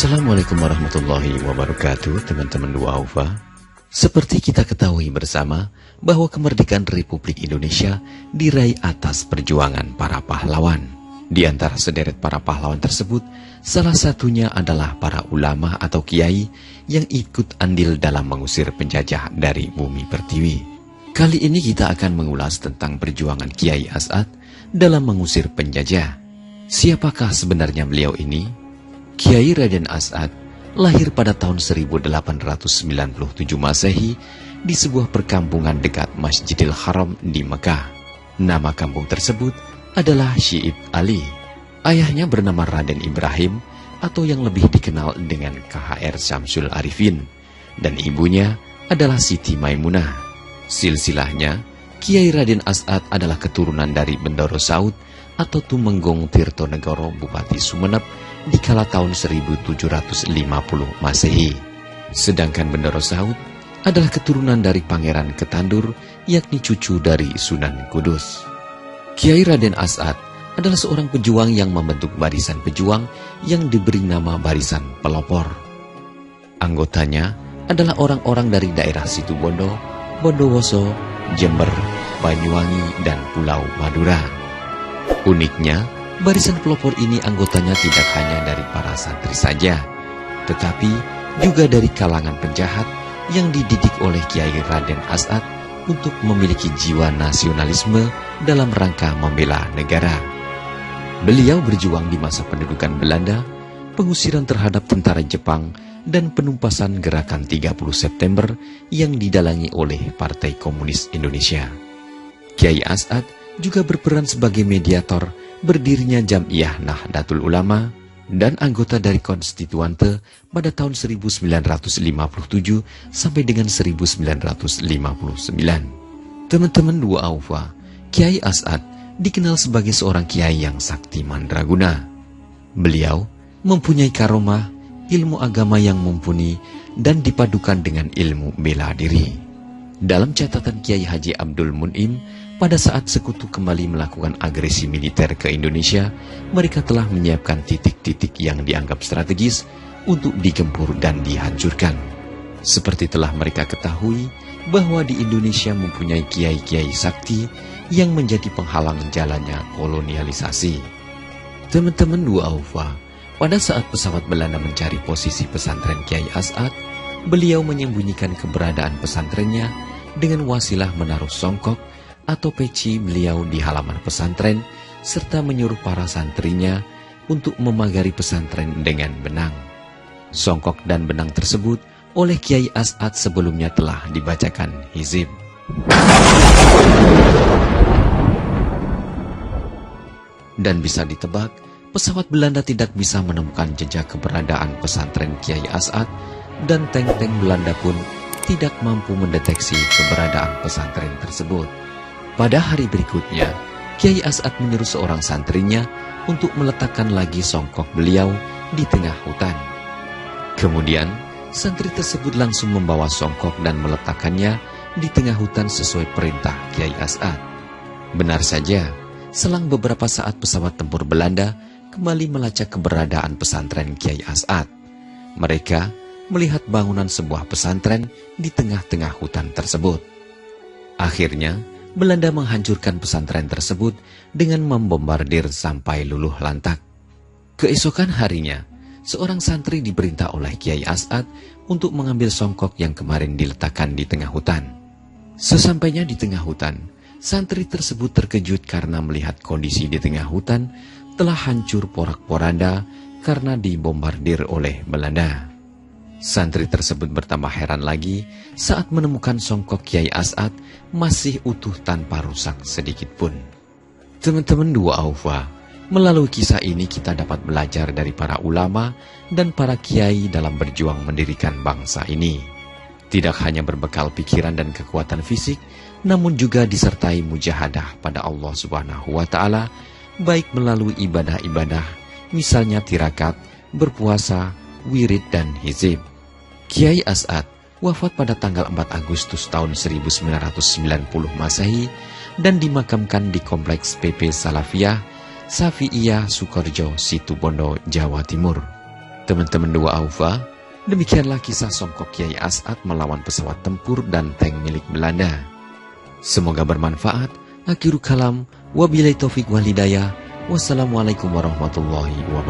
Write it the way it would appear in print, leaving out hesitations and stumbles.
Assalamualaikum warahmatullahi wabarakatuh, teman-teman Du'aufa. Seperti kita ketahui bersama bahwa kemerdekaan Republik Indonesia diraih atas perjuangan para pahlawan. Di antara sederet para pahlawan tersebut, salah satunya adalah para ulama atau kiai yang ikut andil dalam mengusir penjajah dari bumi pertiwi. Kali ini kita akan mengulas tentang perjuangan Kiai As'ad dalam mengusir penjajah. Siapakah sebenarnya beliau ini? Kiai Raden As'ad lahir pada tahun 1897 Masehi di sebuah perkampungan dekat Masjidil Haram di Mekah. Nama kampung tersebut adalah Syi'ib Ali. Ayahnya bernama Raden Ibrahim atau yang lebih dikenal dengan KHR Syamsul Arifin, dan ibunya adalah Siti Maimunah. Silsilahnya, Kiai Raden As'ad adalah keturunan dari Bendoro Saud atau Tumenggong Tirtonegoro Bupati Sumeneb di kala tahun 1750 Masehi. Sedangkan Bendoro Saud adalah keturunan dari Pangeran Ketandur, yakni cucu dari Sunan Kudus. Kiai Raden As'ad adalah seorang pejuang yang membentuk barisan pejuang yang diberi nama Barisan Pelopor. Anggotanya adalah orang-orang dari daerah Situbondo, Bondowoso, Jember, Banyuwangi, dan Pulau Madura. Uniknya, Barisan Pelopor ini anggotanya tidak hanya dari para santri saja, tetapi juga dari kalangan penjahat yang dididik oleh Kiai Raden As'ad untuk memiliki jiwa nasionalisme dalam rangka membela negara. Beliau berjuang di masa pendudukan Belanda, pengusiran terhadap tentara Jepang, dan penumpasan gerakan 30 September yang didalangi oleh Partai Komunis Indonesia. Kiai As'ad juga berperan sebagai mediator berdirinya Jam'iyah Nahdlatul Ulama dan anggota dari Konstituante pada tahun 1957 sampai dengan 1959. Teman-teman Du'aufa, Kiai As'ad dikenal sebagai seorang kiai yang sakti mandraguna. Beliau mempunyai karomah, ilmu agama yang mumpuni, dan dipadukan dengan ilmu bela diri. Dalam catatan Kiai Haji Abdul Mun'im, pada saat sekutu kembali melakukan agresi militer ke Indonesia, mereka telah menyiapkan titik-titik yang dianggap strategis untuk digempur dan dihancurkan. Seperti telah mereka ketahui bahwa di Indonesia mempunyai kiai-kiai sakti yang menjadi penghalang jalannya kolonialisasi. Teman-teman Du'aufa, pada saat pesawat Belanda mencari posisi pesantren Kiai As'ad, beliau menyembunyikan keberadaan pesantrennya dengan wasilah menaruh songkok atau peci beliau di halaman pesantren, serta menyuruh para santrinya untuk memagari pesantren dengan benang. Songkok dan benang tersebut oleh Kiai As'ad sebelumnya telah dibacakan hizib. Dan bisa ditebak, pesawat Belanda tidak bisa menemukan jejak keberadaan pesantren Kiai As'ad, dan tank-tank Belanda pun tidak mampu mendeteksi keberadaan pesantren tersebut. Pada hari berikutnya, Kiai As'ad menyuruh seorang santrinya untuk meletakkan lagi songkok beliau di tengah hutan. Kemudian, santri tersebut langsung membawa songkok dan meletakkannya di tengah hutan sesuai perintah Kiai As'ad. Benar saja, selang beberapa saat pesawat tempur Belanda kembali melacak keberadaan pesantren Kiai As'ad. Mereka melihat bangunan sebuah pesantren di tengah-tengah hutan tersebut. Akhirnya, Belanda menghancurkan pesantren tersebut dengan membombardir sampai luluh lantak. Keesokan harinya, seorang santri diperintah oleh Kiai As'ad untuk mengambil songkok yang kemarin diletakkan di tengah hutan. Sesampainya di tengah hutan, santri tersebut terkejut karena melihat kondisi di tengah hutan telah hancur porak-poranda karena dibombardir oleh Belanda. Santri tersebut bertambah heran lagi saat menemukan songkok Kiai As'ad masih utuh tanpa rusak sedikit pun. Teman-teman Du'aufa, melalui kisah ini kita dapat belajar dari para ulama dan para kiai dalam berjuang mendirikan bangsa ini. Tidak hanya berbekal pikiran dan kekuatan fisik, namun juga disertai mujahadah pada Allah Subhanahu wa Ta'ala, baik melalui ibadah-ibadah, misalnya tirakat, berpuasa, wirid, dan hizib. Kiai As'ad wafat pada tanggal 4 Agustus tahun 1990 Masehi dan dimakamkan di Kompleks PP Salafiyah, Safi'iyah, Sukorejo, Situbondo, Jawa Timur. Teman-teman dua Aufa, demikianlah kisah songkok Kiai As'ad melawan pesawat tempur dan tank milik Belanda. Semoga bermanfaat. Akhirul kalam, wabillahi taufik wal hidayah. Wassalamualaikum warahmatullahi wabarakatuh.